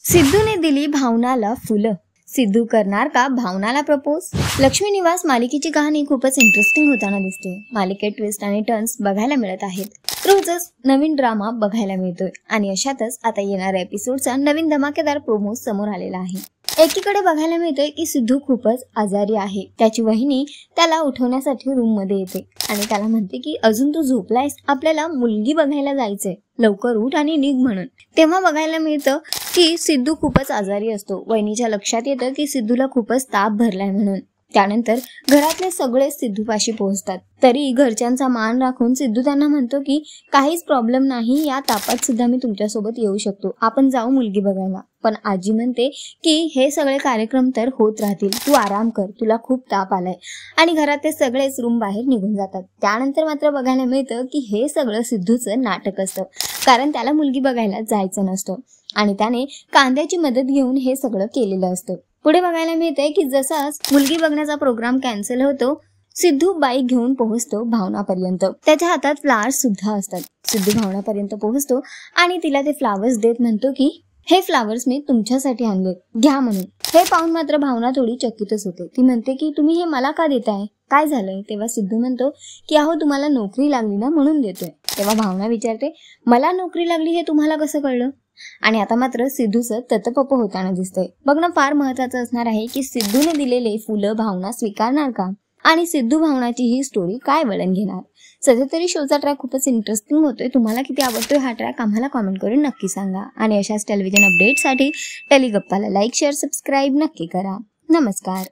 सिद्धूने दिली भावनाला फुलं. सिद्धू करणार का भावनाला प्रपोज? लक्ष्मी निवास मालिकेची कहाणी खूपच इंटरेस्टिंग होताना दिसते. मालिकेत ट्विस्ट आणि टर्न्स बघायला मिळत आहेत. रोजच नवीन ड्रामा बघायला मिळतोय आणि अशातच आता येणाऱ्या एपिसोडचा नवीन धमाकेदार प्रोमो समोर आलेला आहे. एकीकडे बघायला मिळतोय की सिद्धू खूपच आजारी आहे. त्याची वहिनी त्याला उठवण्यासाठी रूम मध्ये येते आणि त्याला म्हणते की अजून तू झोपलायस, आपल्याला मुलगी बघायला जायचंय, लवकर उठ आणि निघ म्हणून. तेव्हा बघायला मिळतं की सिद्धू खूपच आजारी असतो. वहिनीच्या लक्षात येतं की सिद्धूला खूपच ताप भरलाय म्हणून. त्यानंतर घरातले सगळे सिद्धूपाशी पोहोचतात. तरी घरच्यांचा मान राखून सिद्धू त्यांना म्हणतो की काहीच प्रॉब्लेम नाही, या तापात सुद्धा मी तुमच्यासोबत येऊ शकतो, आपण जाऊ मुलगी बघायला. पण आजी म्हणते की हे सगळे कार्यक्रम तर होत राहतील, तू आराम कर, तुला खूप ताप आलाय. आणि घरातले सगळेच रूम बाहेर निघून जातात. त्यानंतर मात्र बघायला मिळतं की हे सगळं सिद्धूचं नाटक असतं, कारण त्याला मुलगी बघायला जायचं नसतं आणि त्याने कांद्याची मदत घेऊन हे सगळं केलेलं असतं. पुढे बघायला मिळतंय की जसाच मुलगी बघण्याचा प्रोग्राम कॅन्सल होतो, सिद्धू बाईक घेऊन पोहोचतो भावनापर्यंत. त्याच्या हातात फ्लावर्स सुद्धा असतात. सिद्धू भावनापर्यंत पोहोचतो आणि तिला ते फ्लावर्स देत म्हणतो की हे फ्लावर्स मी तुमच्यासाठी आणले, घ्या म्हणून. हे पाहून मात्र भावना थोडी चकितच होते. ती म्हणते की तुम्ही हे मला का देताय, काय झालंय? तेव्हा सिद्धू म्हणतो की अहो तुम्हाला नोकरी लागली ना म्हणून देतोय. तेव्हा भावना विचारते मला नोकरी लागली हे तुम्हाला कसं कळलं? आणि आता मात्र सिद्धूचं ततपप होताना दिसतंय. बघणं फार महत्वाचं असणार आहे की सिद्धूने दिलेले फुलं भावना स्वीकारणार का आणि सिद्धू भावनाची ही स्टोरी काय वळण घेणार. सध्या तरी शोचा ट्रॅक खूपच इंटरेस्टिंग होतोय. तुम्हाला किती आवडतोय हा ट्रॅक आम्हाला कॉमेंट करून नक्की सांगा. आणि अशाच टेलिव्हिजन अपडेटसाठी टेलिगप्पाला लाईक, शेअर, सबस्क्राईब नक्की करा. नमस्कार.